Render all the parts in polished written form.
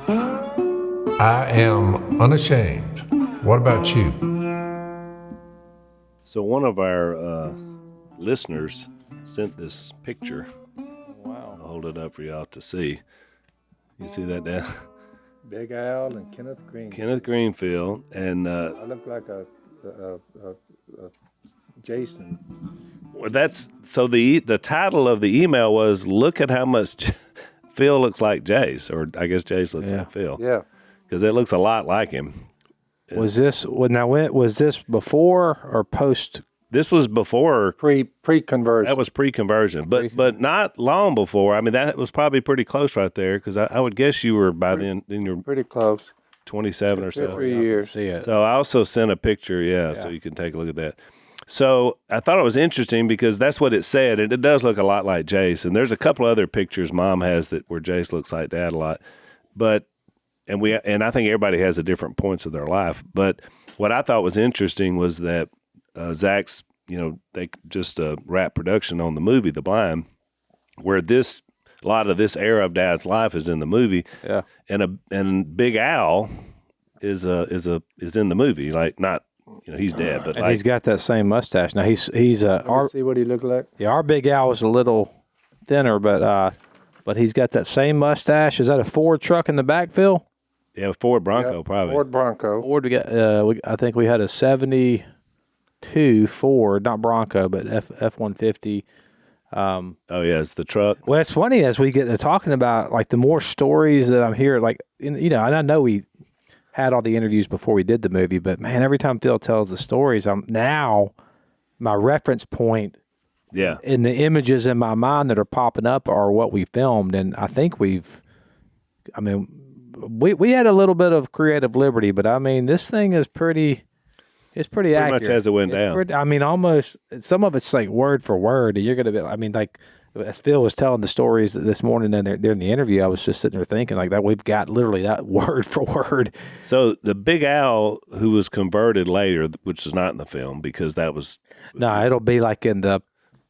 I am unashamed. What about you? So one of our listeners sent this picture. Wow. I'll hold it up for y'all to see. You see that now? Big Al and Kenneth Green. Kenneth Greenfield and I look like a Jason. well, that's so the title of the email was "Look at how much Phil looks like Jase," or I guess Jase looks like Phil. Yeah. Because it looks a lot like him. Was this was this before or post? This was before Pre-conversion. That was pre-conversion, but not long before. I mean, that was probably pretty close right there because I would guess you were by then in your pretty close. 27 or so. 3 years. See it. So I also sent a picture, so you can take a look at that. So I thought it was interesting because that's what it said, and it does look a lot like Jase. And there's a couple other pictures Mom has that where Jase looks like Dad a lot, and I think everybody has at different points of their life. But what I thought was interesting was that Zach's, they just wrapped production on the movie The Blind, where a lot of this era of Dad's life is in the movie. Yeah. And Big Al is in the movie, like not. He's dead, but And he's got that same mustache. Now he's See what he looked like? our Big Al was a little thinner, but he's got that same mustache. Is that a Ford truck in the back, Phil? yeah, Ford Bronco Yep, probably. Ford Bronco. Ford. We got. I think we had a '72 Ford, not Bronco, but F-150. Oh yeah, it's the truck. Well, it's funny as we get to talking about like the more stories that I'm hearing, like and I know we had all the interviews before we did the movie, but man, every time Phil tells the stories, my reference point. Yeah, And the images in my mind that are popping up are what we filmed, and I think we had a little bit of creative liberty, but I mean, this thing is pretty accurate. much as it went down. Almost some of it's like word for word. And you're gonna be, like as Phil was telling the stories this morning during the interview, I was just sitting there thinking like that we've got literally that word for word. So the Big Al who was converted later, which is not in the film because that was No, it'll be like in the,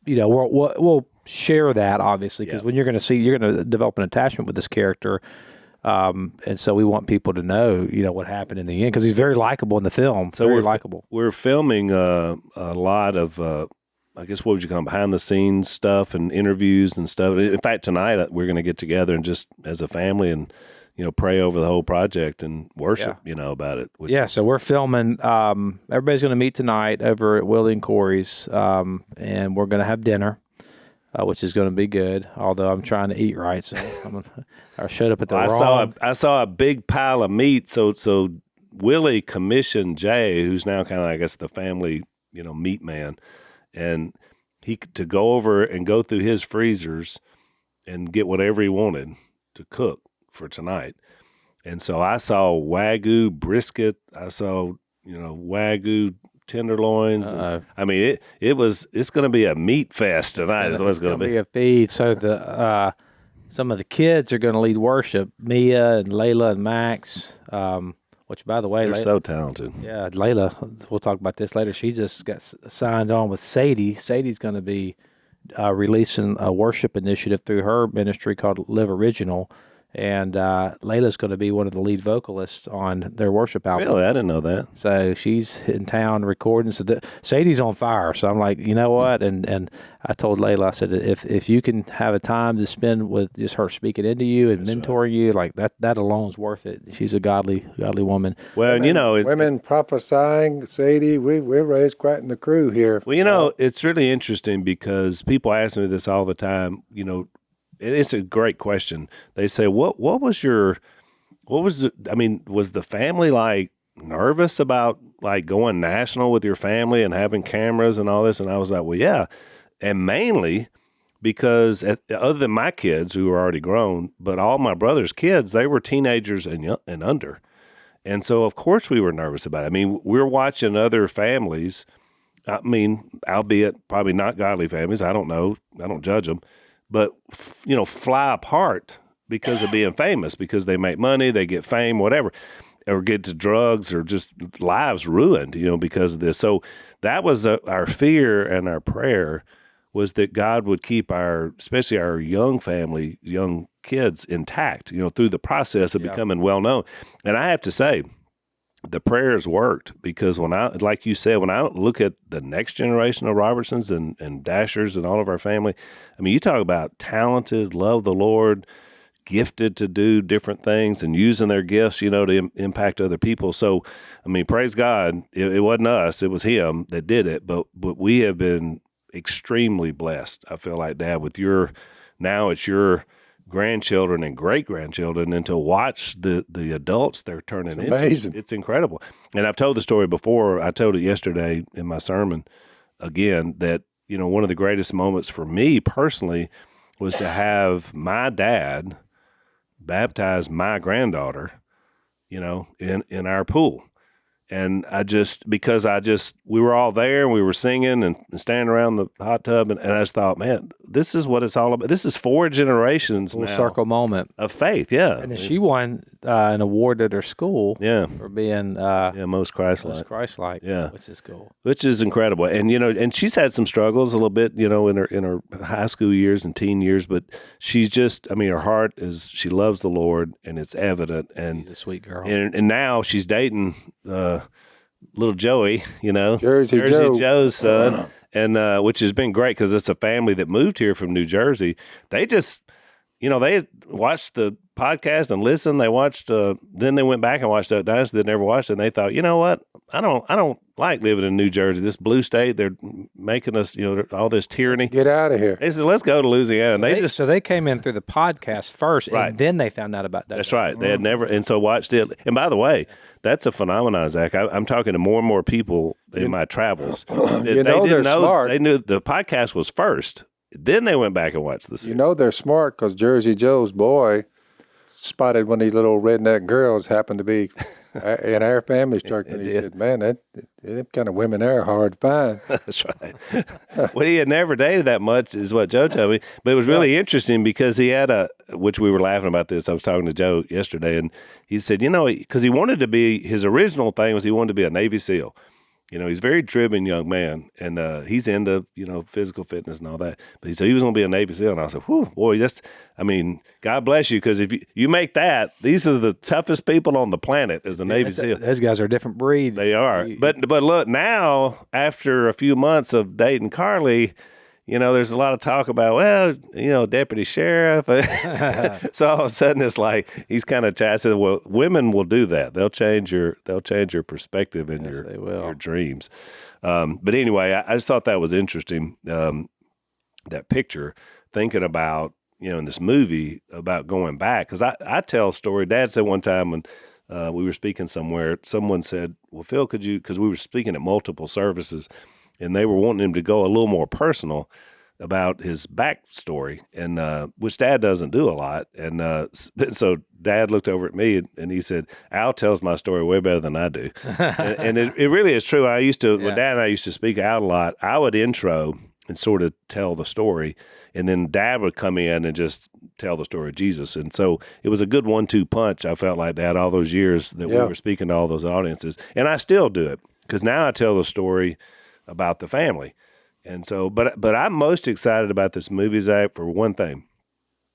we'll share that obviously because when you're going to develop an attachment with this character, and so we want people to know, what happened in the end because he's very likable in the film. So very likable. We're filming a lot of, I guess, what would you call them, behind the scenes stuff and interviews and stuff. In fact, tonight we're going to get together and just as a family and, pray over the whole project and worship, about it. So we're filming. Everybody's going to meet tonight over at Willie and Corey's, and we're going to have dinner, which is going to be good. Although I'm trying to eat right, so I showed up at the wrong. I saw a big pile of meat. So Willie commissioned Jay, who's now kind of, I guess, the family, meat man, and he to go over and go through his freezers and get whatever he wanted to cook for tonight. And so I saw Wagyu brisket. I saw, Wagyu tenderloins. I mean, it's going to be a meat fest tonight. Is what it's going to be a feed. So some of the kids are going to lead worship. Mia and Layla and Max, which by the way, they're so talented. Yeah, Layla. We'll talk about this later. She just got signed on with Sadie. Sadie's going to be releasing a worship initiative through her ministry called Live Original. And Layla's going to be one of the lead vocalists on their worship album. Really? I didn't know that. So she's in town recording. So Sadie's on fire. So I'm like, you know what? And I told Layla, I said, if you can have a time to spend with just her speaking into you and mentoring you, like that alone is worth it. She's a godly woman. Well, women prophesying, Sadie, we're raised quite in the crew here. Well, it's really interesting because people ask me this all the time, It's a great question. They say, was the family like nervous about like going national with your family and having cameras and all this? And I was like, well, yeah. And mainly because other than my kids who were already grown, but all my brother's kids, they were teenagers and under. And so of course we were nervous about it. I mean, we're watching other families, albeit probably not godly families. I don't know. I don't judge them. But, fly apart because of being famous, because they make money, they get fame, whatever, or get to drugs or just lives ruined, because of this. So that was our fear and our prayer was that God would keep especially our young family, young kids intact, through the process of becoming well known. And I have to say, the prayers worked, because like you said, when I look at the next generation of Robertsons and Dashers and all of our family, I mean, you talk about talented, love the Lord, gifted to do different things and using their gifts, to impact other people. So, I mean, praise God, it wasn't us, it was him that did it. But we have been extremely blessed, I feel like, Dad, with now it's your grandchildren and great-grandchildren, and to watch the adults they're turning into. Amazing. It's incredible. And I've told the story before. I told it yesterday in my sermon again, that, one of the greatest moments for me personally was to have my dad baptize my granddaughter, in our pool. And we were all there and we were singing and standing around the hot tub. And I just thought, man, this is what it's all about. This is 4 generations Full now circle moment of faith. Yeah. And then she won an award at her school. Yeah. For being most Christ-like. Most Christ-like. Yeah. Which is cool. Which is incredible. And, and she's had some struggles a little bit, in her high school years and teen years, but she's just, her heart she loves the Lord, and it's evident. And she's a sweet girl. And now she's dating, little Joey, Jersey Joe's son, and which has been great, because it's a family that moved here from New Jersey. They just, they watched the podcast and listened. They watched, then they went back and watched Duck Dynasty. They never watched it. And they thought, you know what? I don't like living in New Jersey, this blue state. They're making us, all this tyranny. Get out of here. They said, let's go to Louisiana. And so they came in through the podcast first, Right. and then they found out about that. That's right. They had never, and so watched it. And by the way, that's a phenomenon, Zach. I'm talking to more and more people in my travels. They're smart. They knew the podcast was first. Then they went back and watched the series. They're smart, because Jersey Joe's boy spotted one of these little redneck girls happened to be in our family's church, and he said, man, them kind of women there are hard to find. That's right. Well, he had never dated that much, is what Joe told me. But it was really interesting, because he had which we were laughing about this. I was talking to Joe yesterday, and he said, because he wanted to be, his original thing was he wanted to be a Navy SEAL. He's a very driven young man, and he's into, physical fitness and all that. But he said he was going to be a Navy SEAL, and I said, whew, boy, God bless you, because if you make that, these are the toughest people on the planet as a Navy SEAL. Those guys are a different breed. They are. But look, now, after a few months of dating Carly, there's a lot of talk about, deputy sheriff. So all of a sudden it's like he's kind of said, well, women will do that. They'll change your perspective and your dreams. But anyway, I just thought that was interesting. That picture, thinking about, in this movie about going back, because I tell a story. Dad said one time when we were speaking somewhere, someone said, well, Phil, could you, because we were speaking at multiple services, and they were wanting him to go a little more personal about his backstory, and which Dad doesn't do a lot. And so Dad looked over at me and he said, Al tells my story way better than I do. and it really is true. When Dad and I used to speak out a lot, I would intro and sort of tell the story, and then Dad would come in and just tell the story of Jesus. And so it was a good 1-2 punch, I felt like, Dad, all those years that we were speaking to all those audiences. And I still do it, because now I tell the story about the family. And so, but I'm most excited about this movie, Zach, for one thing,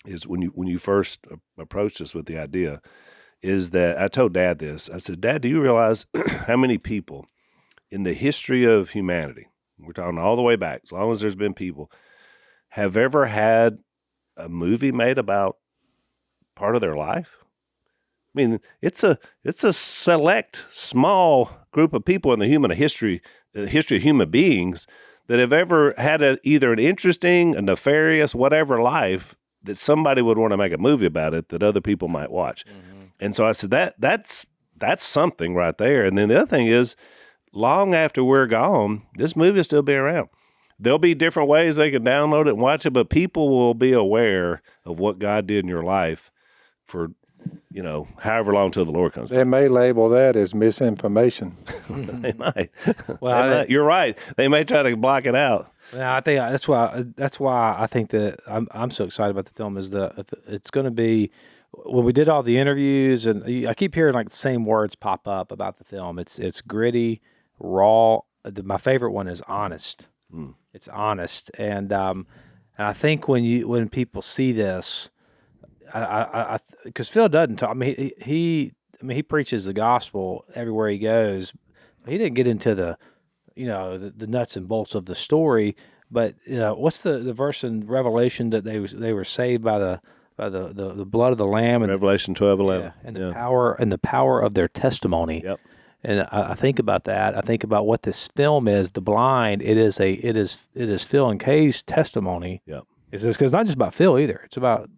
is when you first approached us with the idea, is that I told Dad this. I said, Dad, do you realize how many people in the history of humanity, we're talking all the way back, as long as there's been people, have ever had a movie made about part of their life? I mean, it's a select, small group of people in the history of human beings that have ever had either an interesting, a nefarious, whatever life that somebody would want to make a movie about it that other people might watch. Mm-hmm. And so I said, that's something right there. And then the other thing is, long after we're gone, this movie will still be around. There'll be different ways they can download it and watch it, but people will be aware of what God did in your life for, however long till the Lord comes. They may label that as misinformation. They might. Well, you're right. They may try to block it out. Yeah, I think that's why I think that I'm so excited about the film is it's going to be, when we did all the interviews, and I keep hearing like the same words pop up about the film. It's gritty, raw. My favorite one is honest. Mm. It's honest, and I think when people see this, because Phil doesn't talk. I mean, he preaches the gospel everywhere he goes. He didn't get into the nuts and bolts of the story. But what's the verse in Revelation that they were saved by the blood of the Lamb, and Revelation 12:11, yeah, and the power of their testimony. Yep. And I think about that. I think about what this film is. The Blind. It is Phil and Kay's testimony. Yep. It's because not just about Phil either. It's about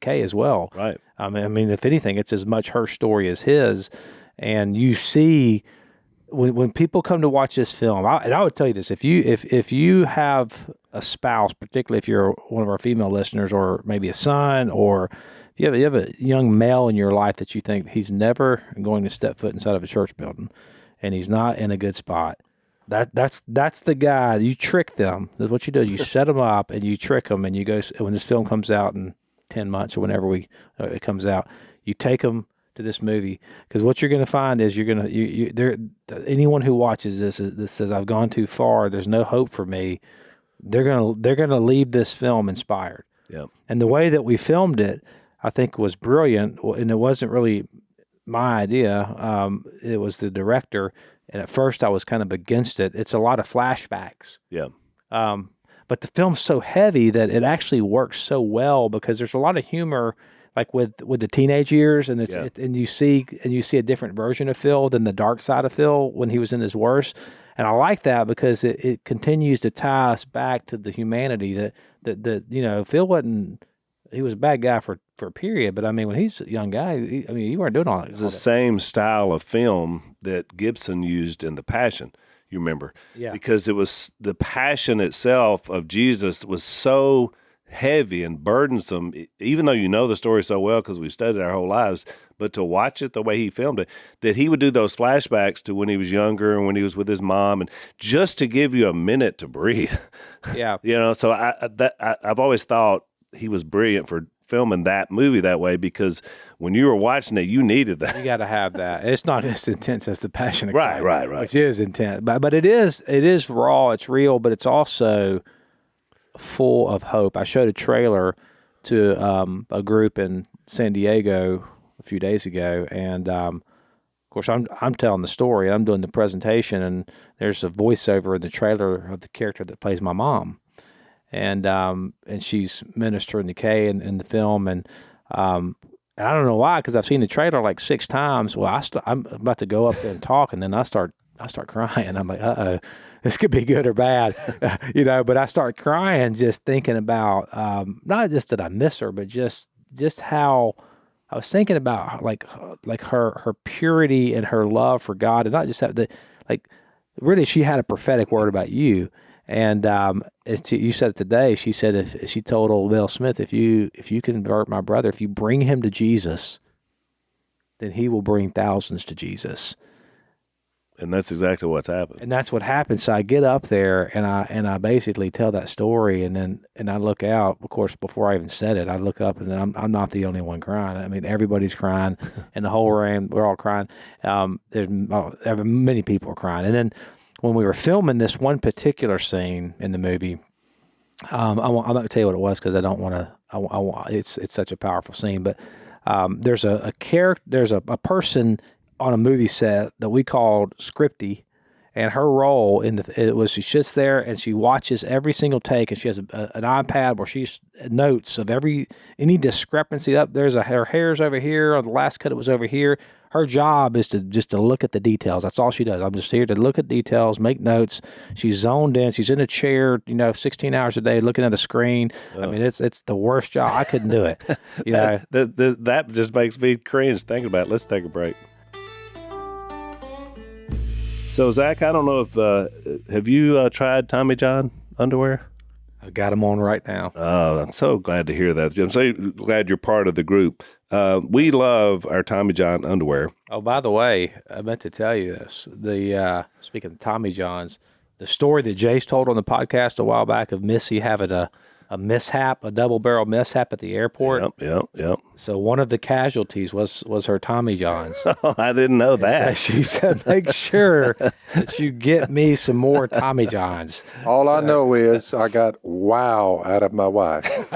Kay as well. Right. I mean, if anything, it's as much her story as his. And you see, when people come to watch this film, and I would tell you this: if you have a spouse, particularly if you're one of our female listeners, or maybe a son, or if you have a young male in your life that you think he's never going to step foot inside of a church building, and he's not in a good spot, that's the guy. You trick them. That's what you do. Is you set them up and you trick them, and you go when this film comes out in 10 months or whenever it comes out, you take them to this movie, because what you're going to find is anyone who watches this says I've gone too far, there's no hope for me, they're going to leave this film inspired. Yeah. And the way that we filmed it, I think, was brilliant, and it wasn't really my idea. It was the director, and at first I was kind of against it. It's a lot of flashbacks. Yeah. But the film's so heavy that it actually works so well, because there's a lot of humor, like with the teenage years, and and you see a different version of Phil than the dark side of Phil when he was in his worst. And I like that because it continues to tie us back to the humanity that Phil wasn't. He was a bad guy for a period, but I mean, when he's a young guy, you weren't doing all that. It's the same style of film that Gibson used in The Passion. You remember? Yeah. Because it was the passion itself of Jesus was so heavy and burdensome, even though you know the story so well because we've studied our whole lives, but to watch it the way he filmed it, that he would do those flashbacks to when he was younger and when he was with his mom, and just to give you a minute to breathe. Yeah. So I've always thought he was brilliant for filming that movie that way, because when you were watching it, you needed that. You got to have that. It's not as intense as The Passion of Christ, right. which is intense, but it is raw. It's real, but it's also full of hope. I showed a trailer to a group in San Diego a few days ago, and of course I'm telling the story. I'm doing the presentation, and there's a voiceover in the trailer of the character that plays my mom. And she's ministering to Kay in the film, and I don't know why, because I've seen the trailer like 6 times. Well, I'm about to go up there and talk, and then I start crying. I'm like, this could be good or bad, But I start crying just thinking about not just that I miss her, but just how I was thinking about like her purity and her love for God, and not just have really she had a prophetic word about you. And you said it today. She said if she told old Will Smith, if you convert my brother, if you bring him to Jesus, then he will bring thousands to Jesus. And that's exactly what's happened. And that's what happened. So I get up there and I basically tell that story, and I look out. Of course, before I even said it, I look up, and I'm not the only one crying. I mean, everybody's crying in the whole room. We're all crying. Many people are crying, and then when we were filming this one particular scene in the movie, I'm not going to tell you what it was because I don't want to. It's such a powerful scene, but there's a character, there's a person on a movie set that we called Scripty, and her role was she sits there and she watches every single take, and she has an iPad where she's notes of any discrepancy. Up there's her hair's over here, on the last cut it was over here. Her job is to look at the details. That's all she does. I'm just here to look at details, make notes. She's zoned in. She's in a chair, 16 hours a day, looking at a screen. I mean, it's the worst job. I couldn't do it. That just makes me cringe thinking about it. Let's take a break. So, Zach, I don't know if have you tried Tommy John underwear? I've got them on right now. Oh, I'm so glad to hear that. I'm so glad you're part of the group. We love our Tommy John underwear. Oh, by the way, I meant to tell you this. Speaking of Tommy Johns, the story that Jase told on the podcast a while back of Missy having a mishap, a double barrel mishap at the airport. Yep. So one of the casualties was her Tommy Johns. I didn't know that. So she said, "Make sure that you get me some more Tommy Johns." All I know is I got wow out of my wife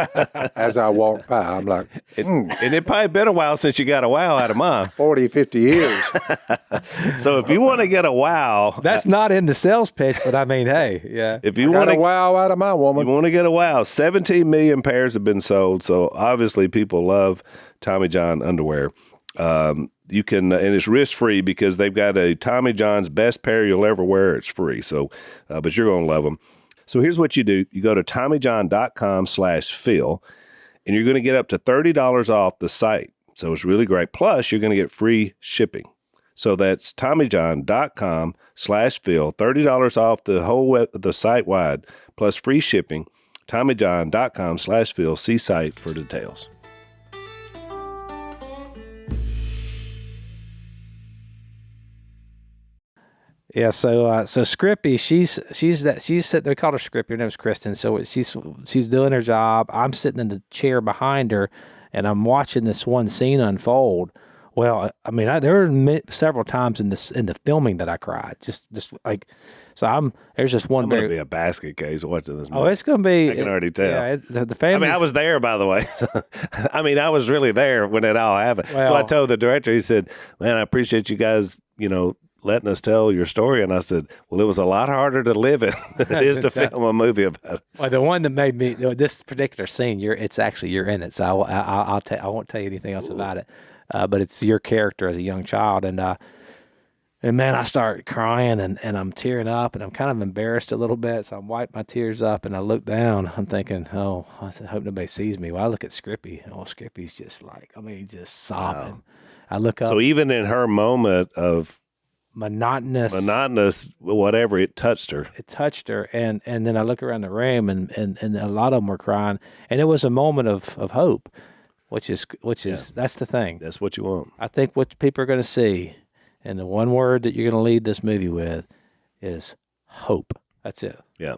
as I walked by. I'm like, And it probably been a while since you got a wow out of mine. 40, 50 years. So if you want to get a wow, That's not in the sales pitch, but I mean, hey, yeah. if you Got want a to wow out of my You woman. want to get a wow. 17 million pairs have been sold. So obviously people love Tommy John underwear. You can, and it's risk free because they've got a Tommy John's best pair you'll ever wear. It's free. So, but you're going to love them. So here's what you do. You go to TommyJohn.com/Phil and you're going to get up to $30 off the site. So it's really great. Plus you're going to get free shipping. So that's TommyJohn.com/Phil, $30 off the whole the site wide, plus free shipping. TommyJohn.com/Phil. See site for details. Yeah, so Scrippy, she's sitting there. Called her Scrippy. Her name's Kristen. So she's doing her job. I'm sitting in the chair behind her, and I'm watching this one scene unfold. Well, I mean, there were several times in the filming that I cried. Just like, so there's just one. I'm going to be a basket case watching this movie. Oh, it's going to be. I can already tell. Yeah, the family. I mean, I was there, by the way. I mean, I was really there when it all happened. So I Well- told the director, he said, "Man, I appreciate you guys, letting us tell your story." And I said, "Well, it was a lot harder to live it than it is to film a movie about it." Well, the one that made me this particular scene, you're in it. So I won't tell you anything else about it. But it's your character as a young child, and man, I start crying and I'm tearing up, and I'm kind of embarrassed a little bit. So I wipe my tears up, and I look down. I'm thinking, I hope nobody sees me. Well, I look at Scrippy. Oh, Scrippy's just just sobbing. Wow. I look up. So even in her moment of monotonous, whatever, it touched her. It touched her, and then I look around the room, and a lot of them were crying, and it was a moment of hope, which is that's the thing. That's what you want. I think what people are going to see, and the one word that you're going to lead this movie with, is hope. That's it. Yeah,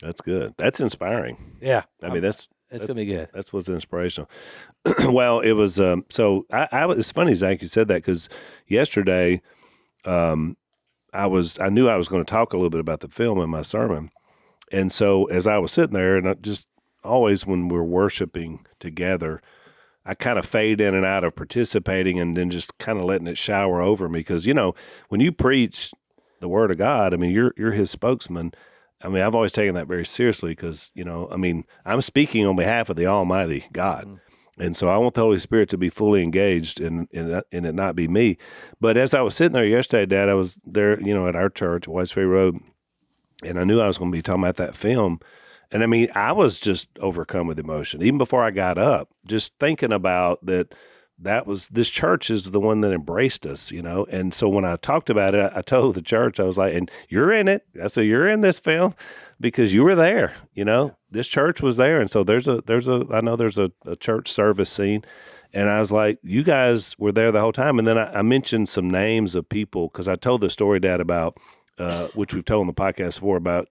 that's good. That's inspiring. Yeah, I mean that's going to be good. That's what's inspirational. Well, it was. So it's funny, Zach, you said that because yesterday. I knew I was going to talk a little bit about the film in my sermon. And so as I was sitting there, and I just always when we're worshiping together, I kind of fade in and out of participating and then just kind of letting it shower over me. Because, when you preach the word of God, I mean, you're his spokesman. I mean, I've always taken that very seriously because, I'm speaking on behalf of the Almighty God. Mm. And so I want the Holy Spirit to be fully engaged and it not be me. But as I was sitting there yesterday, Dad, I was there, at our church, West Ferry Road, and I knew I was going to be talking about that film. And I mean, I was just overcome with emotion. Even before I got up, just thinking about this church is the one that embraced us, And so when I talked about it, I told the church, I was like, and you're in it. I said, you're in this film because you were there, This church was there. And so I know there's a church service scene. And I was like, you guys were there the whole time. And then I mentioned some names of people because I told the story, Dad, about, which we've told on the podcast before about,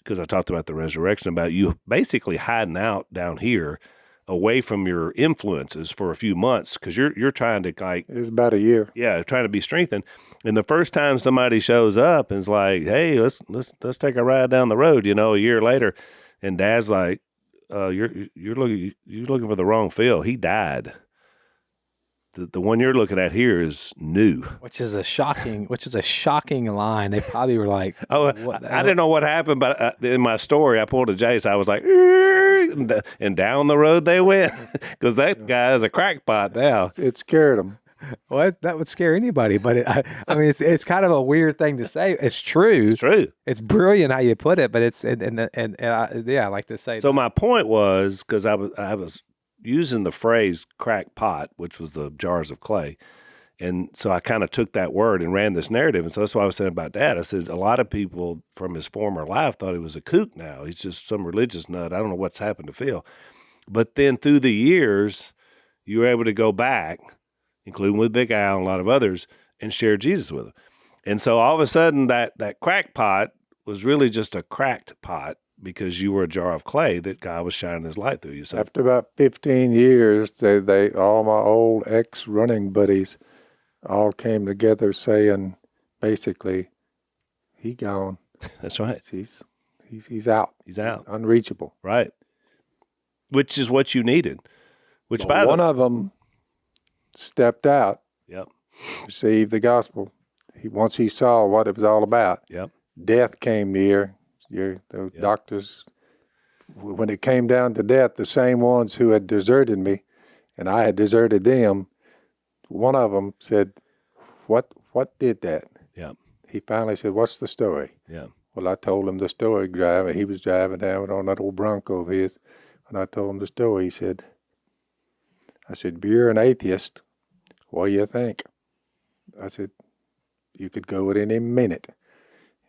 because I talked about the resurrection, about you basically hiding out down here away from your influences for a few months because you're trying to it's about a year. Yeah, trying to be strengthened. And the first time somebody shows up and is like, "Hey, let's take a ride down the road," a year later, and Dad's like, "You're looking for the wrong Phil. He died. The one you're looking at here is new." Which is a shocking line. They probably were like, "Oh, I didn't know what happened," but in my story, I pulled a Jase. I was like, and down the road they went because that guy is a crackpot now. It scared him. Well, that would scare anybody, but I mean, it's kind of a weird thing to say. It's true. It's true. It's brilliant how you put it, but it's I like to say. So my point was because I was using the phrase crack pot, which was the jars of clay. And so I kind of took that word and ran this narrative. And so that's why I was saying about Dad. I said, a lot of people from his former life thought he was a kook now. He's just some religious nut. I don't know what's happened to Phil. But then through the years, you were able to go back, including with Big Al and a lot of others, and share Jesus with him. And so all of a sudden that crack pot was really just a cracked pot because you were a jar of clay that God was shining his light through you. So After about 15 years, they all my old ex-running buddies all came together saying, basically, he gone. that's right. He's out. He's out. Unreachable. Right. Which is what you needed. Which But by one of them stepped out, Yep. received the gospel. Once he saw what it was all about, Yep. death came near. The doctors, when it came down to death, the same ones who had deserted me, and I had deserted them, one of them said, "What did that?" Yep. He finally said, "What's the story?" Yeah. Well, I told him the story. He was driving down on that old Bronco of his, and I told him the story. He said, "I said, you're an atheist. What do you think?" I said, "You could go at any minute."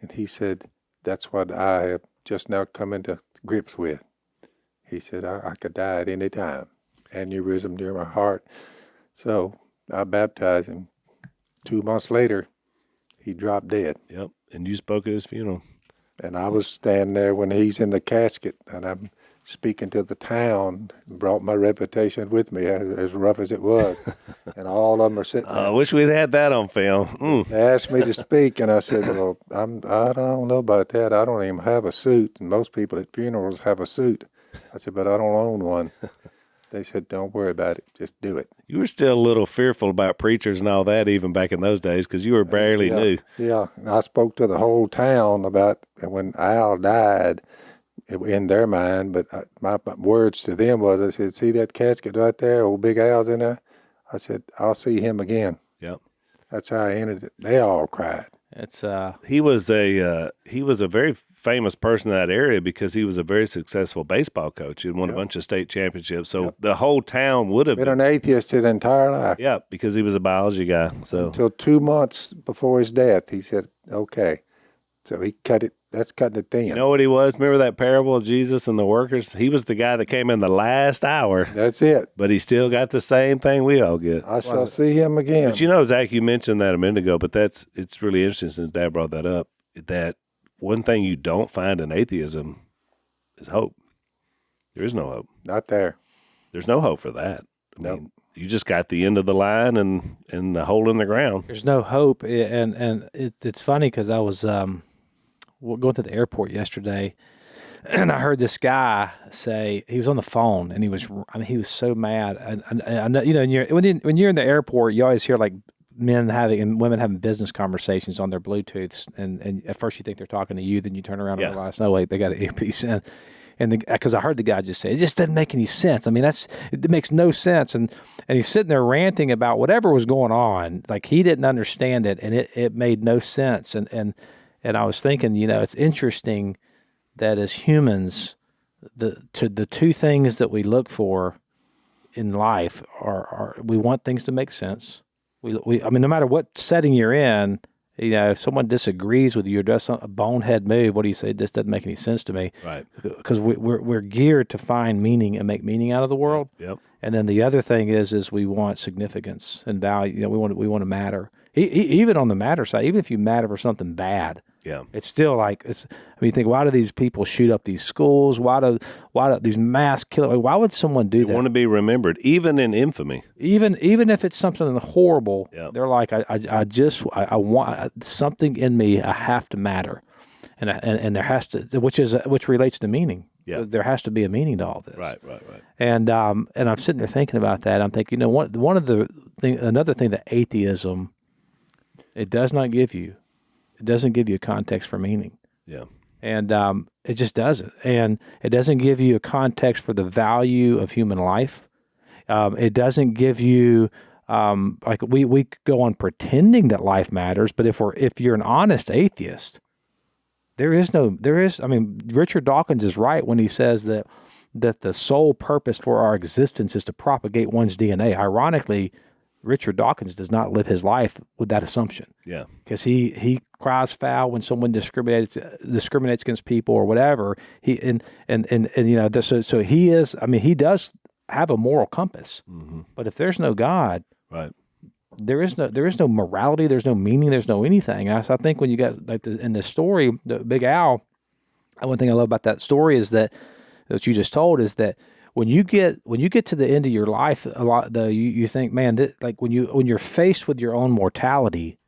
And he said, "That's what I have just now come into grips with." He said, I could die at any time. Aneurysm near my heart. So I baptized him. 2 months later, he dropped dead. Yep. And you spoke at his funeral. And I was standing there when he's in the casket, and I'm speaking to the town, brought my reputation with me, as rough as it was. And all of them are sitting there. I wish we'd had that on film. They asked me to speak, and I said, "Well, I don't know about that. I don't even have a suit, and most people at funerals have a suit." I said, "But I don't own one." They said, "Don't worry about it. Just do it." You were still a little fearful about preachers and all that even back in those days because you were barely new. Yeah, I spoke to the whole town about when Al died in their mind, but my words to them was, I said, "See that casket right there, old Big Al's in there?" I said, "I'll see him again." Yep. That's how I ended it. They all cried. It's He was a very famous person in that area because he was a very successful baseball coach. He won a bunch of state championships. So the whole town would have Been an atheist his entire life. Yeah, because he was a biology guy. So Until 2 months before his death, he said, "Okay." So he cut it. That's cutting it thin. you know what he was? Remember that parable of Jesus and the workers? He was the guy that came in the last hour, That's it. but he still got the same thing we all get. I shall see him again. But you know, Zach, you mentioned that a minute ago, but it's really interesting since Dad brought that up, that one thing you don't find in atheism is hope. There is no hope. Not there. There's no hope for that. I mean, you just got the end of the line and the hole in the ground. there's no hope, and it's funny because I was going to the airport yesterday, and I heard this guy say he was on the phone, and he was so mad. And I know, when you're in the airport, you always hear like men having and women having business conversations on their Bluetooths, and at first you think they're talking to you, then you turn around and realize, no, wait, they got an earpiece in. And because I heard the guy just say, it just doesn't make any sense. I mean, it makes no sense. And he's sitting there ranting about whatever was going on. Like he didn't understand it, and it made no sense. And I was thinking, it's interesting that as humans, the two things that we look for in life are we want things to make sense. I mean, no matter what setting you're in, if someone disagrees with you or does a bonehead move, what do you say? This doesn't make any sense to me. Right. Because we're geared to find meaning and make meaning out of the world. Yep. And then the other thing is we want significance and value. We want to matter. Even on the matter side, even if you matter for something bad, Yeah. it's still like you think, why do these people shoot up these schools? Why do these mass killing? Why would someone do that? You want to be remembered, even in infamy. Even if it's something horrible, Yeah. they're like, I want something in me. I have to matter, and there has to, which relates to meaning. Yeah. There has to be a meaning to all this. Right. And I'm sitting there thinking about that. I'm thinking, another thing that atheism, it doesn't give you a context for meaning. Yeah. And it just doesn't. And it doesn't give you a context for the value of human life. It doesn't give you like we go on pretending that life matters, but if you're an honest atheist, Richard Dawkins is right when he says that the sole purpose for our existence is to propagate one's DNA. Ironically, Richard Dawkins does not live his life with that assumption. Yeah, because he cries foul when someone discriminates against people or whatever. So he is. I mean, he does have a moral compass. Mm-hmm. But if there's no God, right, there is no morality. There's no meaning. There's no anything. So I think when you got in the story, the Big Al, one thing I love about that story is that you just told is that when you get to the end of your life, a lot you think, man, like when you're faced with your own mortality,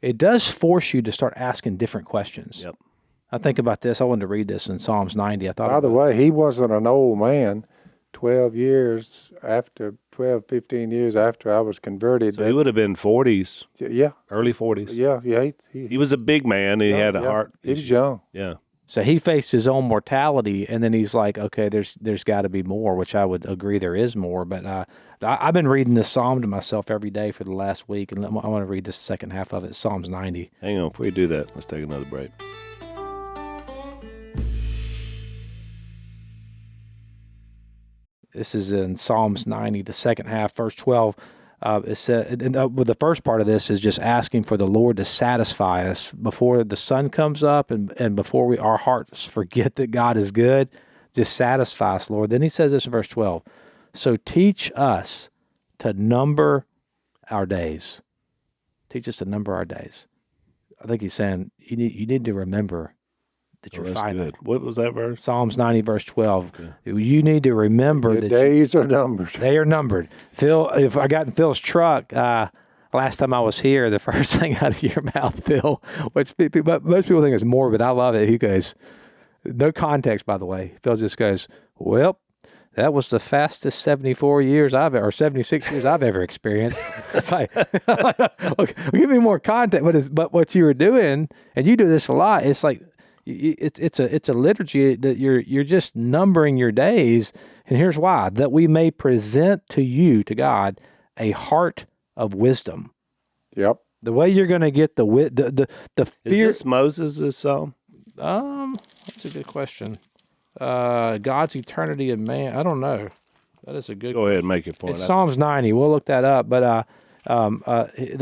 it does force you to start asking different questions. Yep. I think about this. I wanted to read this in Psalms 90. I thought, By the way, he wasn't an old man. 15 years after I was converted. So he would have been 40s, Yeah, early 40s. yeah. He was a big man. He had a heart. He was issue. young. Yeah. So he faced his own mortality, and then he's like, okay, there's got to be more, which I would agree there is more. But I've been reading this psalm to myself every day for the last week, and I want to read this second half of it, Psalms 90. Hang on, before you do that, let's take another break. This is in Psalms 90, the second half, verse 12. It said, well, the first part of this is just asking for the Lord to satisfy us before the sun comes up and before our hearts forget that God is good. Just satisfy us, Lord. Then he says this in verse 12. So teach us to number our days. Teach us to number our days. I think he's saying you need to remember that you're finite. Good. What was that verse? Psalms 90, verse 12. Okay. You need to remember that days are numbered. They are numbered. Phil, if I got in Phil's truck, last time I was here, the first thing out of your mouth, Phil, which most people think is morbid. I love it. He goes, no context, by the way. Phil just goes, well, that was the fastest 76 years I've ever experienced. It's like, okay, give me more context. But what you were doing, and you do this a lot, it's like, it's a liturgy that you're just numbering your days, and here's why: that we may present to you, to God, a heart of wisdom. Yep. The way you're going to get the fear. Is this Moses' psalm? That's a good question. God's eternity and man. I don't know. That is a good. Go ahead and make your point. It's Psalms 90. We'll look that up, but. The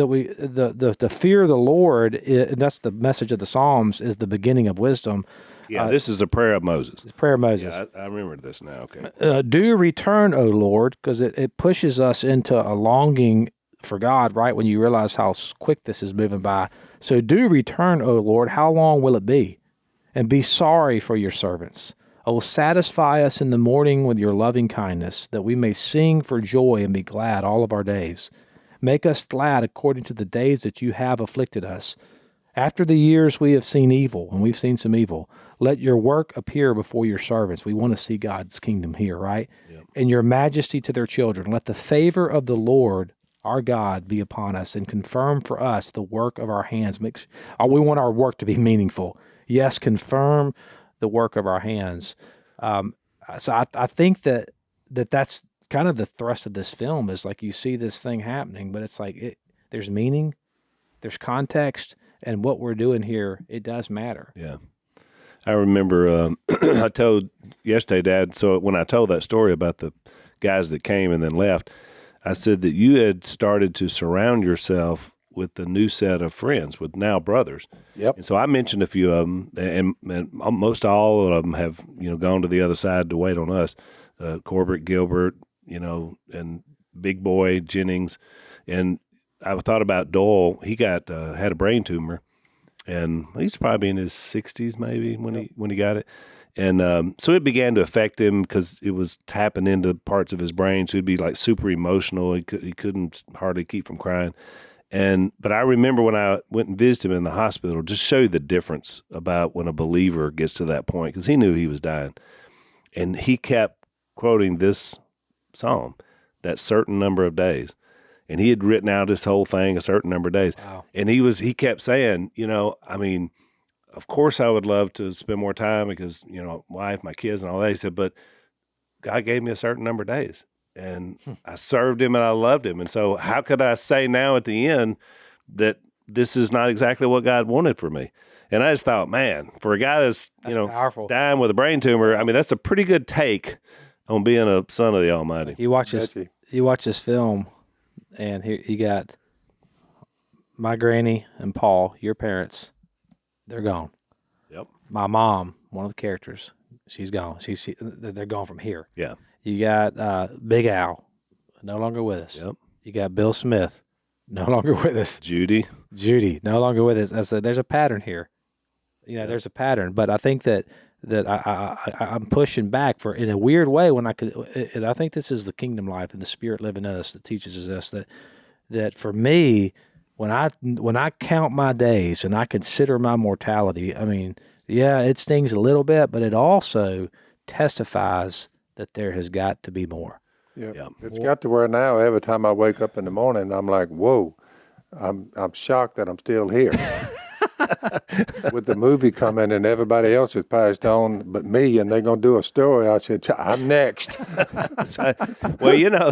fear of the Lord, and that's the message of the Psalms, is the beginning of wisdom. Yeah, this is a prayer of Moses. It's prayer of Moses. Yeah, I remember this now. Okay. Do return, O Lord, because it pushes us into a longing for God, right, when you realize how quick this is moving by. So do return, O Lord. How long will it be? And be sorry for your servants. Oh, satisfy us in the morning with your loving kindness, that we may sing for joy and be glad all of our days. Make us glad according to the days that you have afflicted us. After the years we have seen evil, and we've seen some evil, let your work appear before your servants. We want to see God's kingdom here, right? Yep. And your majesty to their children. Let the favor of the Lord, our God, be upon us, and confirm for us the work of our hands. We want our work to be meaningful. Yes, confirm the work of our hands. So I think that's kind of the thrust of this film, is like you see this thing happening, but it's like there's meaning, there's context, and what we're doing here, it does matter. Yeah. I remember I told yesterday, Dad, so when I told that story about the guys that came and then left, I said that you had started to surround yourself with the new set of friends, with now brothers. Yep. And so I mentioned a few of them, and most all of them have gone to the other side to wait on us. Corbett, Gilbert, and Big Boy Jennings, and I thought about Doyle. He got had a brain tumor, and he's probably in his 60s maybe when he got it, and so it began to affect him because it was tapping into parts of his brain. So he'd be like super emotional. He couldn't hardly keep from crying. But I remember when I went and visited him in the hospital, just show you the difference about when a believer gets to that point, because he knew he was dying, and he kept quoting this psalm, that certain number of days. And he had written out this whole thing, a certain number of days. Wow. And he kept saying, of course I would love to spend more time because, wife, my kids and all that. He said, but God gave me a certain number of days, and I served him and I loved him. And so how could I say now at the end that this is not exactly what God wanted for me? And I just thought, man, for a guy that's powerful, dying with a brain tumor, that's a pretty good take on being a son of the Almighty. You watch this film, and here you got my granny and Paul, your parents. They're gone. Yep. My mom, one of the characters, she's gone. They're gone from here. Yeah. You got Big Al, no longer with us. Yep. You got Bill Smith, no longer with us. Judy, no longer with us. I said, there's a pattern here. There's a pattern. But I think that that I'm pushing back for in a weird way when I could. And I think this is the kingdom life and the Spirit living in us that teaches us that for me, when I count my days and I consider my mortality, I mean, yeah, it stings a little bit, but it also testifies that there has got to be more. Yeah. It's got to where now every time I wake up in the morning, I'm like, whoa, I'm shocked that I'm still here. With the movie coming and everybody else has passed on but me, and they're going to do a story, I said, I'm next. That's right. Well,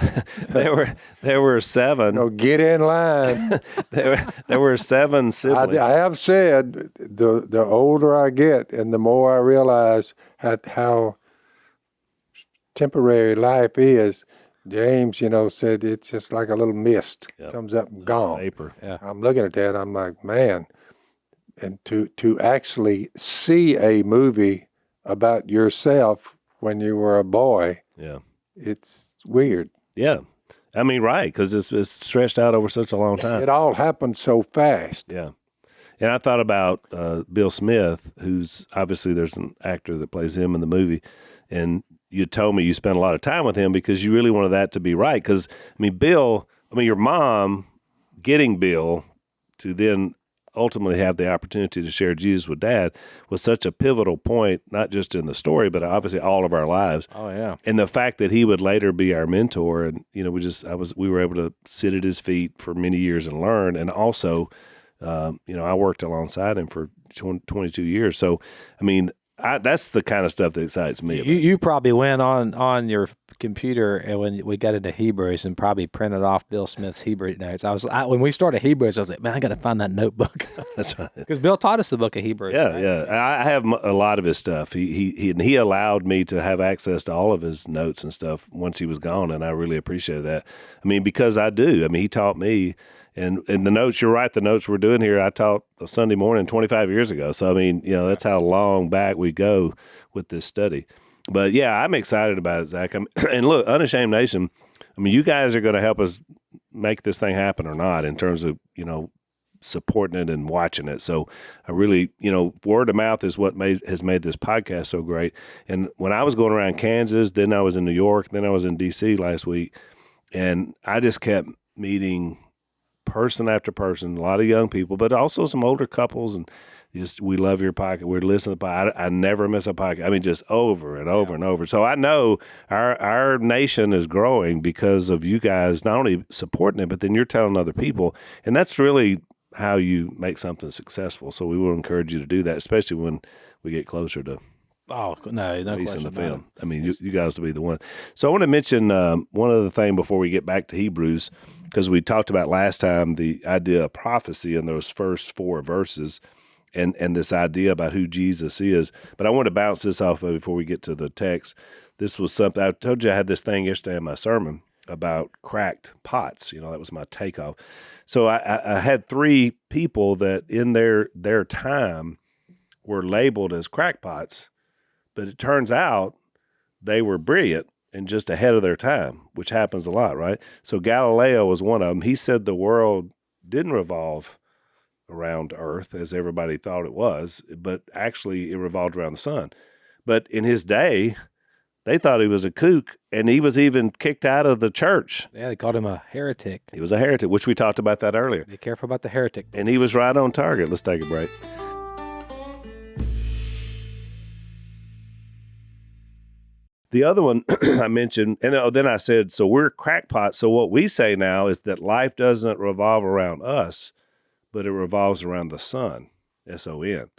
there were 7. Get in line. There were 7 siblings. I have said the older I get and the more I realize how temporary life is. James, said it's just like a little mist. Comes up and gone. Vapor. Yeah. I'm looking at that. I'm like, man. And to actually see a movie about yourself when you were a boy, it's weird. Yeah. I mean, right, because it's stretched out over such a long time. It all happened so fast. Yeah. And I thought about Bill Smith, who's obviously there's an actor that plays him in the movie, and you told me you spent a lot of time with him because you really wanted that to be right. Because, your mom getting Bill to then ultimately have the opportunity to share Jesus with Dad was such a pivotal point, not just in the story, but obviously all of our lives. Oh yeah. And the fact that he would later be our mentor, and we were able to sit at his feet for many years and learn. And also, I worked alongside him for 22 years. So, that's the kind of stuff that excites me. You probably went on your computer and when we got into Hebrews and probably printed off Bill Smith's Hebrew notes. When we started Hebrews, I was like, man, I got to find that notebook. That's right. Because Bill taught us the book of Hebrews. Yeah, right? yeah. I have a lot of his stuff. He allowed me to have access to all of his notes and stuff once he was gone, and I really appreciate that. Because I do. He taught me. And the notes, you're right, the notes we're doing here, I taught a Sunday morning 25 years ago. So, that's how long back we go with this study. But, yeah, I'm excited about it, Zach. And look, Unashamed Nation, you guys are going to help us make this thing happen or not in terms of, supporting it and watching it. So I really, word of mouth is what has made this podcast so great. And when I was going around Kansas, then I was in New York, then I was in D.C. last week, and I just kept meeting person after person, a lot of young people, but also some older couples, and just, we love your podcast. We're listening to podcast. I never miss a podcast. Just over and over and over. So I know our nation is growing because of you guys not only supporting it, but then you're telling other people, and that's really how you make something successful. So we will encourage you to do that, especially when we get closer to releasing the film. You guys will be the one. So I want to mention one other thing before we get back to Hebrews, because we talked about last time the idea of prophecy in those first 4 verses and this idea about who Jesus is. But I want to bounce this off before we get to the text. This was something, I told you I had this thing yesterday in my sermon about cracked pots. That was my takeoff. So I had 3 people that in their time were labeled as crackpots, but it turns out they were brilliant and just ahead of their time, which happens a lot, right? So Galileo was one of them. He said the world didn't revolve around Earth as everybody thought it was, but actually it revolved around the sun. But in his day, they thought he was a kook, and he was even kicked out of the church. Yeah, they called him a heretic. He was a heretic, which we talked about that earlier. Be careful about the heretic. And he was right on target. Let's take a break. The other one I mentioned, and then I said, so we're crackpots. So what we say now is that life doesn't revolve around us, but it revolves around the sun, S-O-N.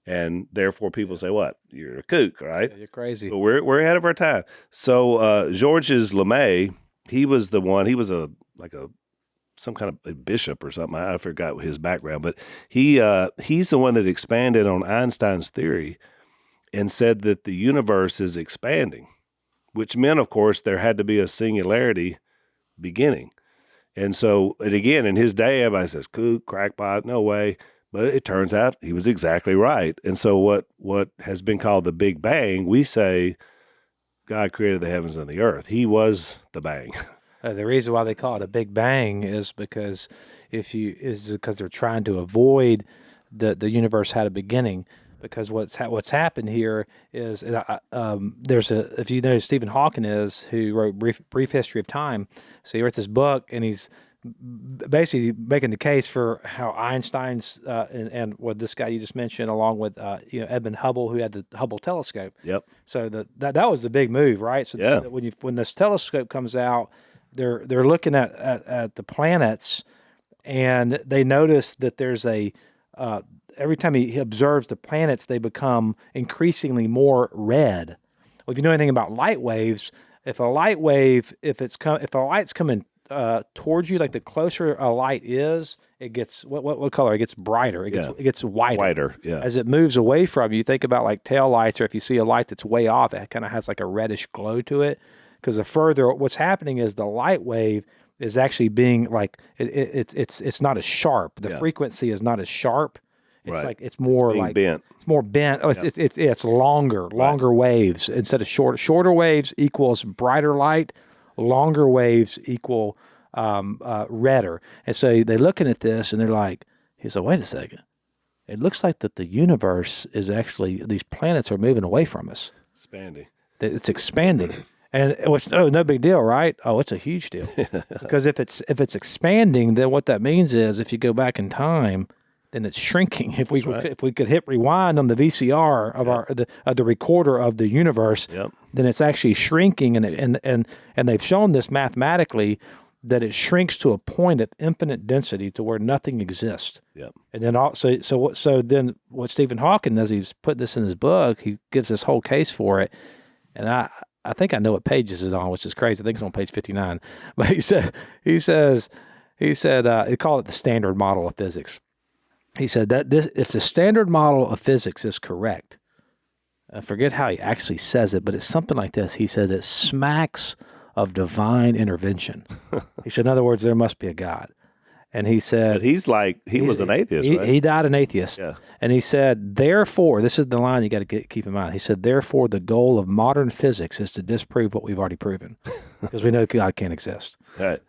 And therefore people say, what? You're a kook, right? Yeah, you're crazy. But we're ahead of our time. So Georges LeMay, he was the one, he was some kind of a bishop or something. I forgot his background, but he's the one that expanded on Einstein's theory and said that the universe is expanding, which meant, of course, there had to be a singularity beginning. And so, and again, in his day, everybody says, kook, crackpot, no way. But it turns out he was exactly right. And so what has been called the Big Bang, we say God created the heavens and the earth. He was the bang. The reason why they call it a Big Bang is because they're trying to avoid the universe had a beginning. Because what's happened here is if you know who Stephen Hawking is, who wrote Brief History of Time. So he writes this book, and he's basically making the case for how Einstein's and what this guy you just mentioned, along with Edmund Hubble, who had the Hubble telescope. Yep. So that was the big move, right? So Yeah. when this telescope comes out, they're looking at the planets, and they notice that there's every time he observes the planets, they become increasingly more red. Well, if you know anything about light waves, if a the light's coming towards you, like the closer a light is, it gets what color? It gets brighter. It gets whiter. Whiter, yeah. As it moves away from you, think about like tail lights, or if you see a light that's way off, it kind of has like a reddish glow to it. Because what's happening is the light wave is actually being like it's not as sharp. The frequency is not as sharp. It's like it's more bent. It's more bent. Oh, it's longer waves instead of shorter. Shorter waves equals brighter light. Longer waves equal redder. And so they're looking at this and they're like, he said, wait a second. It looks like that the universe is actually, these planets are moving away from us. Expanding. It's expanding. And no big deal, right? Oh, it's a huge deal. Because if it's expanding, then what that means is if you go back in time, then it's shrinking. If we could hit rewind on the VCR of the recorder of the universe, then it's actually shrinking, and they've shown this mathematically that it shrinks to a point of infinite density to where nothing exists. Yep. And then so then what Stephen Hawking does, he's put this in his book. He gives this whole case for it, and I think I know what page this is on, which is crazy. I think it's on page 59. But he said he called it the standard model of physics. He said that if the standard model of physics is correct, I forget how he actually says it, but it's something like this. He says it smacks of divine intervention. He said, in other words, there must be a God. And he said... But he was an atheist, right? He died an atheist. Yeah. And he said, therefore, this is the line you got to keep in mind. He said, therefore, the goal of modern physics is to disprove what we've already proven. Because we know God can't exist. Right.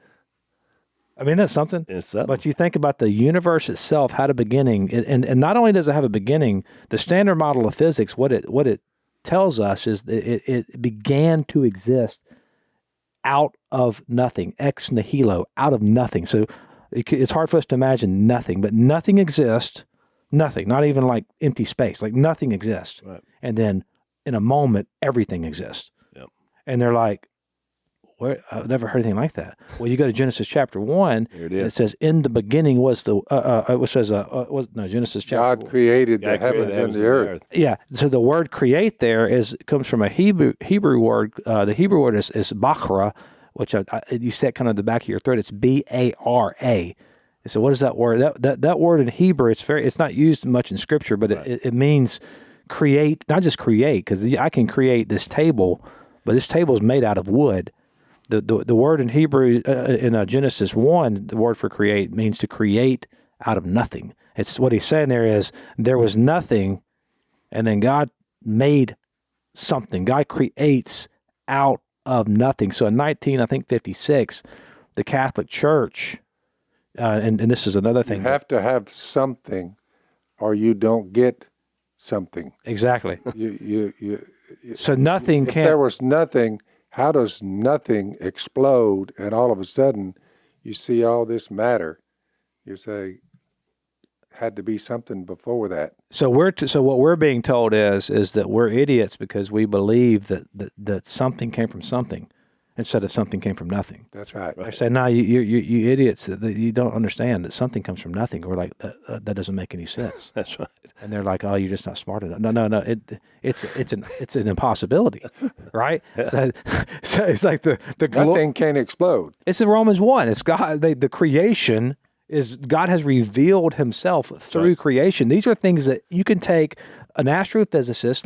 I mean, that's something. It's something. But you think about the universe itself had a beginning, and not only does it have a beginning, the standard model of physics, what it tells us is that it began to exist out of nothing, ex nihilo, out of nothing. So it's hard for us to imagine nothing, but nothing exists, nothing, not even like empty space, like nothing exists. Right. And then in a moment, everything exists. Yep. And they're like, I've never heard anything like that. Well, you go to Genesis chapter 1, and it says, "In the beginning was the." Genesis chapter. God created the heavens and the earth. Yeah. So the word "create" there comes from a Hebrew word. The Hebrew word is bachra, which you say kind of in the back of your throat. It's B-A-R-A. So what is that word? That word in Hebrew, it's not used much in Scripture, but it means create, not just create, because I can create this table, but this table is made out of wood. The word in Hebrew in Genesis 1, the word for create means to create out of nothing. It's what he's saying there is there was nothing, and then God made something. God creates out of nothing. So in 1956, the Catholic Church, and this is another thing. You have to have something, or you don't get something. Exactly. So If there was nothing, how does nothing explode and all of a sudden you see all this matter? You say, had to be something before that. So what we're being told is that we're idiots because we believe that something came from something instead of something came from nothing. That's right. They say, no, you idiots, you don't understand that something comes from nothing. We're like, that doesn't make any sense. That's right. And they're like, oh, you're just not smart enough. No, it's an impossibility, right? So it's like the nothing can explode. It's in Romans 1. It's God. The creation is God has revealed Himself through creation. These are things that you can take an astrophysicist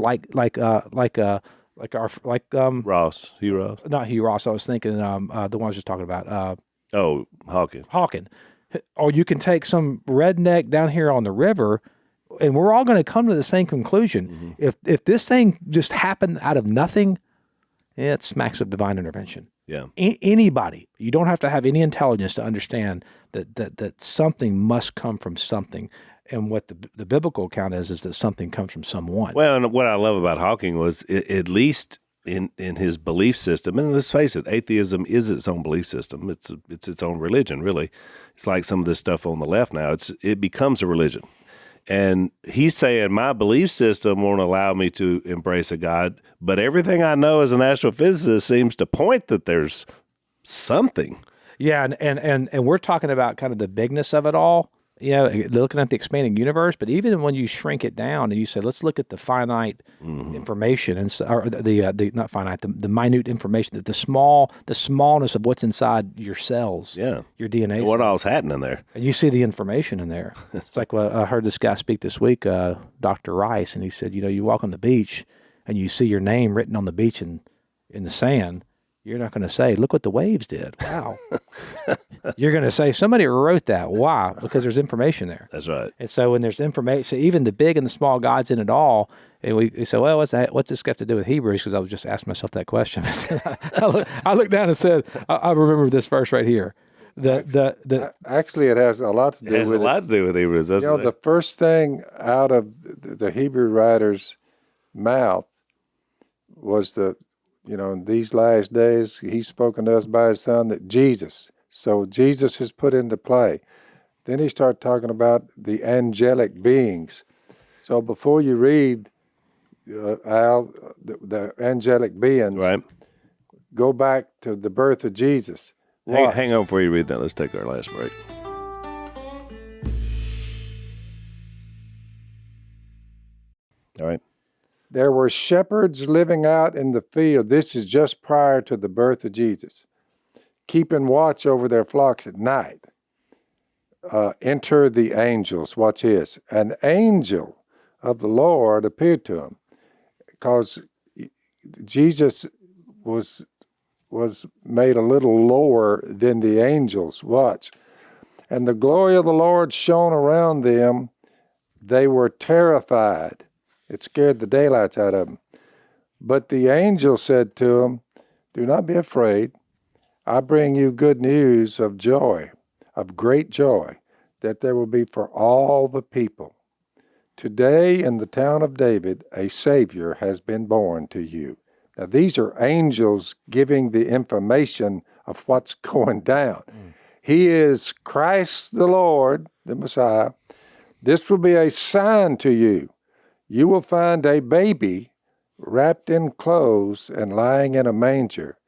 Ross, Hugh Ross. Not Hugh Ross. I was thinking the one I was just talking about. Hawking. Or you can take some redneck down here on the river, and we're all going to come to the same conclusion. Mm-hmm. If this thing just happened out of nothing, it smacks of divine intervention. Yeah. Anybody, you don't have to have any intelligence to understand that something must come from something. And what the biblical account is that something comes from someone. Well, and what I love about Hawking was at least in his belief system, and let's face it, atheism is its own belief system. It's its own religion, really. It's like some of this stuff on the left now. It becomes a religion. And he's saying my belief system won't allow me to embrace a God, but everything I know as an astrophysicist seems to point that there's something. Yeah, and we're talking about kind of the bigness of it all, looking at the expanding universe. But even when you shrink it down and you say, let's look at the finite information or the not finite, the minute information, that the smallness of what's inside your cells, your DNA. What all's happening there? And you see the information in there. It's like, I heard this guy speak this week, Dr. Rice, and he said, you walk on the beach and you see your name written on the beach in the sand. You're not going to say, look what the waves did. Wow. You're going to say, somebody wrote that. Why? Because there's information there. That's right. And so when there's information, even the big and the small God's in it all, and we say, well, what's this got to do with Hebrews? Because I was just asking myself that question. I looked down and said, I remember this verse right here. Actually, it has a lot to do with it. It has a lot to do with Hebrews, doesn't it? The first thing out of the Hebrew writer's mouth was in these last days, he's spoken to us by his son, that Jesus. So Jesus is put into play. Then he started talking about the angelic beings. So before you read, Al, the angelic beings, right, go back to the birth of Jesus. Hang on before you read that. Let's take our last break. All right. There were shepherds living out in the field. This is just prior to the birth of Jesus, keeping watch over their flocks at night. Enter the angels. Watch this. An angel of the Lord appeared to him, because Jesus was made a little lower than the angels. Watch. And the glory of the Lord shone around them. They were terrified. It scared the daylights out of them. But the angel said to him, do not be afraid. I bring you good news of joy, of great joy, that there will be for all the people. Today in the town of David, a Savior has been born to you. Now these are angels giving the information of what's going down. He is Christ the Lord, the Messiah. This will be a sign to you. You will find a baby wrapped in clothes and lying in a manger.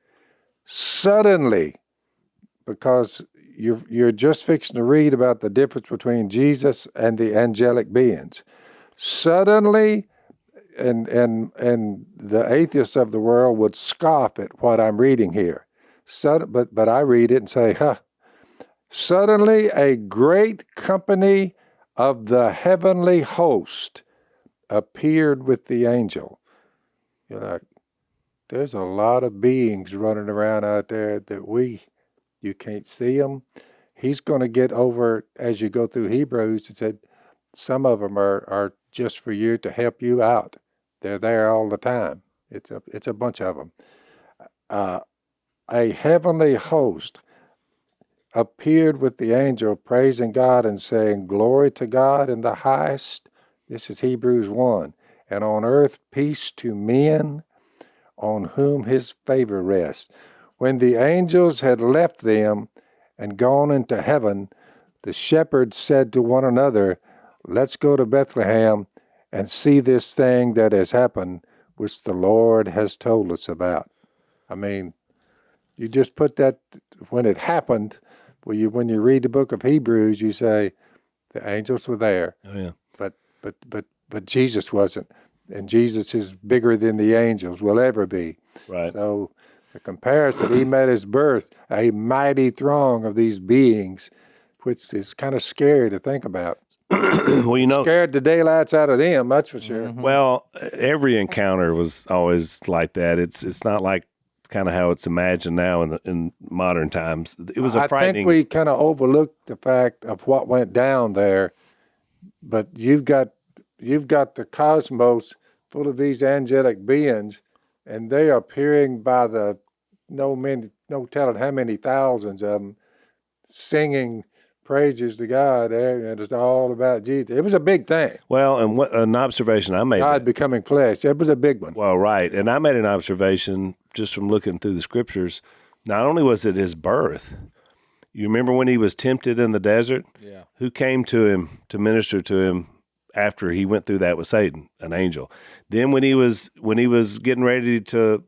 Suddenly, because you're just fixing to read about the difference between Jesus and the angelic beings. Suddenly, and the atheists of the world would scoff at what I'm reading here. But I read it and say, Suddenly a great company of the heavenly host appeared with the angel. You're like, there's a lot of beings running around out there that you can't see them. He's going to get over, as you go through Hebrews, it said some of them are just for you, to help you out. They're there all the time. It's a bunch of them. A heavenly host appeared with the angel, praising God and saying, glory to God in the highest. This is Hebrews 1. And on earth peace to men on whom his favor rests. When the angels had left them and gone into heaven, the shepherds said to one another, let's go to Bethlehem and see this thing that has happened, which the Lord has told us about. I mean, you just put that, when it happened, when you read the book of Hebrews, you say, the angels were there. Oh, yeah. But Jesus wasn't. And Jesus is bigger than the angels will ever be. Right. So the comparison, he met his birth, a mighty throng of these beings, which is kind of scary to think about. Well, scared the daylights out of them, that's for sure. Mm-hmm. Well, every encounter was always like that. It's not like kind of how it's imagined now in modern times. It was a frightening. I think we kind of overlooked the fact of what went down there, but you've got the cosmos full of these angelic beings, and they are appearing by the no telling how many thousands of them, singing praises to God there, and it's all about Jesus. It was a big thing. Well, and what an observation I made. God becoming flesh. It was a big one. Well, right. And I made an observation just from looking through the scriptures. Not only was it his birth, you remember when he was tempted in the desert? Yeah. Who came to him to minister to him after he went through that with Satan? An angel. Then when he was getting ready to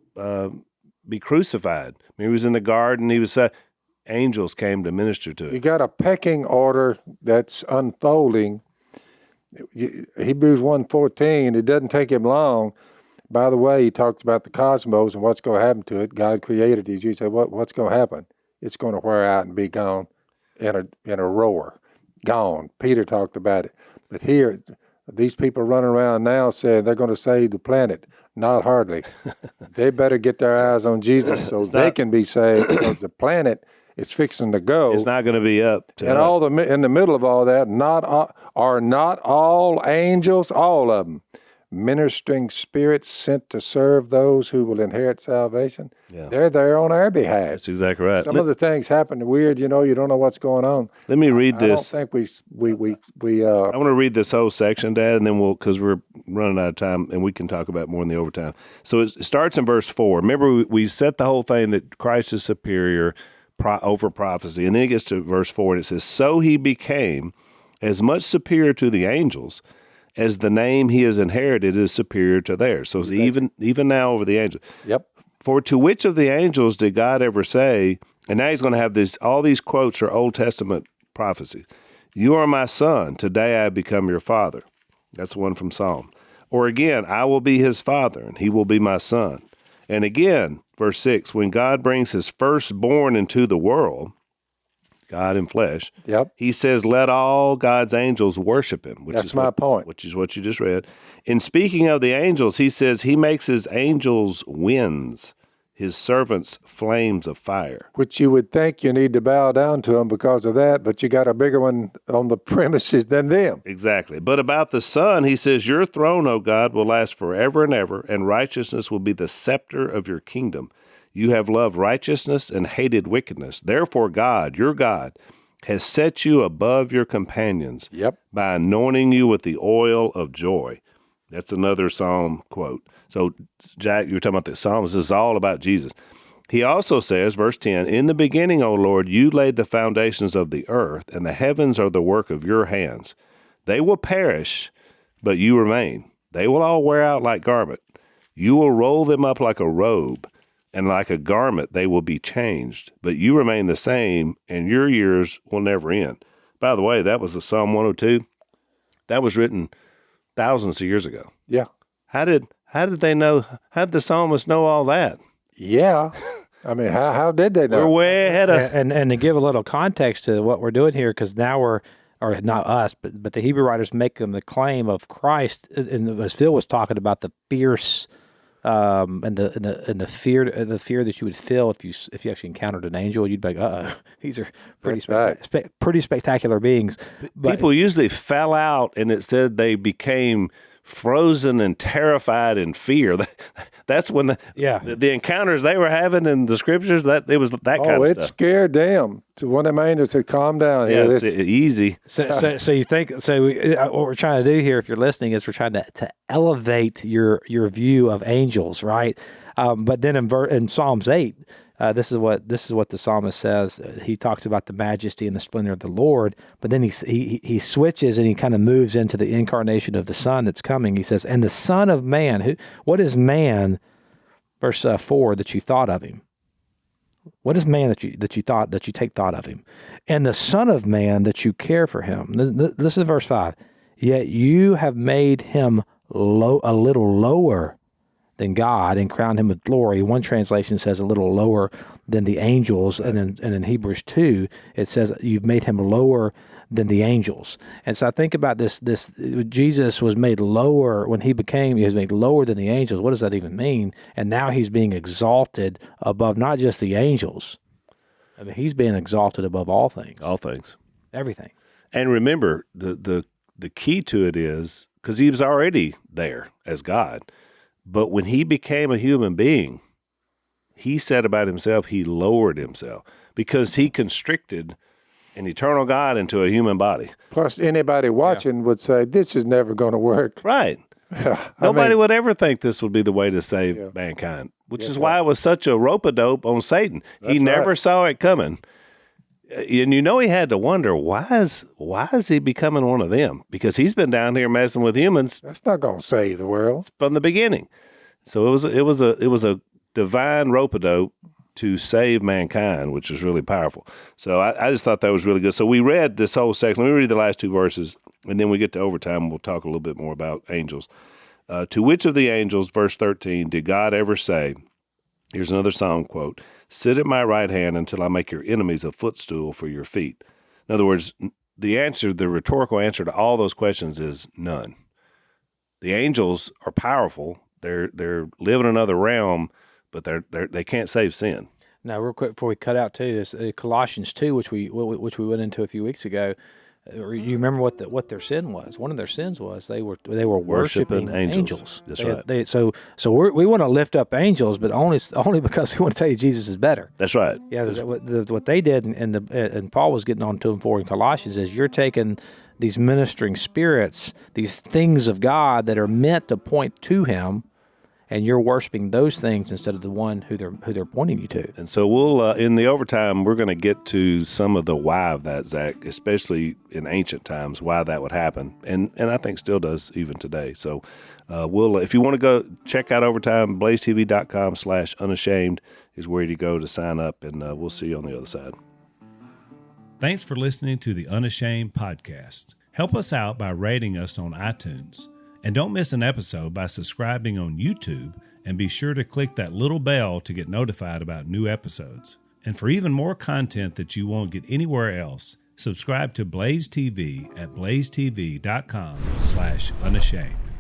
be crucified, he was in the garden, angels came to minister to him. You got a pecking order that's unfolding. Hebrews 1:14, it doesn't take him long. By the way, he talks about the cosmos and what's going to happen to it. God created these. You say, what's going to happen? It's going to wear out and be gone in a roar. Gone. Peter talked about it. But here, these people running around now saying they're going to save the planet. Not hardly. They better get their eyes on Jesus so they can be saved, because the planet is fixing to go. It's not going to be up to and us. In the middle of all that, are not all angels, all of them, ministering spirits sent to serve those who will inherit salvation? Yeah. They're there on our behalf. That's exactly right. Some of the things happen weird, you don't know what's going on. Let me read this. I don't think we I want to read this whole section, Dad, and then because we're running out of time, and we can talk about more in the overtime. So it starts in verse 4. Remember, we set the whole thing that Christ is superior over prophecy, and then it gets to verse 4, and it says, "So he became as much superior to the angels as the name he has inherited is superior to theirs." So it's even now over the angels. Yep. "For to which of the angels did God ever say," and now he's going to have all these quotes are Old Testament prophecies, "You are my son, today I have become your father." That's one from Psalm. Or again, "I will be his father, and he will be my son." And again, verse 6, "When God brings his firstborn into the world," God in flesh, Yep. he says, "Let all God's angels worship him." That's my point. Which is what you just read. In speaking of the angels, he says he makes his angels winds, his servants flames of fire. Which you would think you need to bow down to them because of that, but you got a bigger one on the premises than them. Exactly. But about the Son, he says, "Your throne, O God, will last forever and ever, and righteousness will be the scepter of your kingdom. You have loved righteousness and hated wickedness. Therefore, God, your God, has set you above your companions by anointing you with the oil of joy." That's another Psalm quote. So, Jack, you were talking about the Psalms. This is all about Jesus. He also says, verse 10, "In the beginning, O Lord, you laid the foundations of the earth, and the heavens are the work of your hands. They will perish, but you remain. They will all wear out like garment. You will roll them up like a robe, and like a garment they will be changed. But you remain the same, and your years will never end." By the way, that was the Psalm 102. That was written thousands of years ago. Yeah. How did they know? How did the psalmist know all that? Yeah. I mean, how did they know? We're way ahead of. And to give a little context to what we're doing here, because now or not us, but the Hebrew writers make them the claim of Christ, and as Phil was talking about the fierce and the fear that you would feel if you actually encountered an angel, you'd be like, these are pretty spectacular beings. But People usually fell out, and it said they became frozen and terrified in fear. That's when the encounters they were having in the scriptures, that it was that kind of stuff. It scared them. To one of them angels said, "Calm down." Yeah, it's easy. So you think what we're trying to do here, if you're listening, is we're trying to elevate your view of angels, right? But then in Psalms 8, this is what the psalmist says. He talks about the majesty and the splendor of the Lord, but then he switches and he kind of moves into the incarnation of the Son that's coming. He says, "And the Son of Man," what is man? Verse 4, that you thought of him. What is man that you take thought of him? "And the Son of Man that you care for him." Listen to verse 5. "Yet you have made him a little lower than God and crowned him with glory." One translation says a little lower than the angels, and in Hebrews 2, it says you've made him lower than the angels. And so I think about this Jesus was made lower when he was made lower than the angels. What does that even mean? And now he's being exalted above not just the angels. I mean, he's being exalted above all things. All things. Everything. And remember, the key to it is, because he was already there as God, but when he became a human being, he said about himself, he lowered himself because he constricted an eternal God into a human body. Plus, anybody watching would say, this is never going to work. Right. Nobody would ever think this would be the way to save mankind, which is why it was such a rope-a-dope on Satan. He never saw it coming. And he had to wonder, why is he becoming one of them? Because he's been down here messing with humans. That's not going to save the world from the beginning. So it was a divine rope-a-dope to save mankind, which is really powerful. So I just thought that was really good. So we read this whole section. Let me read the last 2 verses, and then we get to overtime. We'll talk a little bit more about angels. To which of the angels, verse 13, did God ever say, here's another song quote, sit at my right hand until I make your enemies a footstool for your feet. In other words, the rhetorical answer to all those questions is none. The angels are powerful. They're live in another realm, but they can't save sin. Now, real quick before we cut out too, is Colossians 2, which we went into a few weeks ago. You remember what their sin was? One of their sins was they were worshiping angels. That's right. So we want to lift up angels, but only because we want to tell you Jesus is better. That's right. Yeah, what they did, and Paul was getting on to them for in Colossians, is you're taking these ministering spirits, these things of God that are meant to point to Him, and you're worshiping those things instead of the one who they're pointing you to. And so we'll in the overtime, we're going to get to some of the why of that, Zach, especially in ancient times, why that would happen, and I think still does even today. So we'll if you want to go check out overtime, blazetv.com/unashamed is where you go to sign up, and we'll see you on the other side. Thanks for listening to the Unashamed podcast. Help us out by rating us on iTunes. And don't miss an episode by subscribing on YouTube, and be sure to click that little bell to get notified about new episodes. And for even more content that you won't get anywhere else, subscribe to Blaze TV at blazetv.com/unashamed.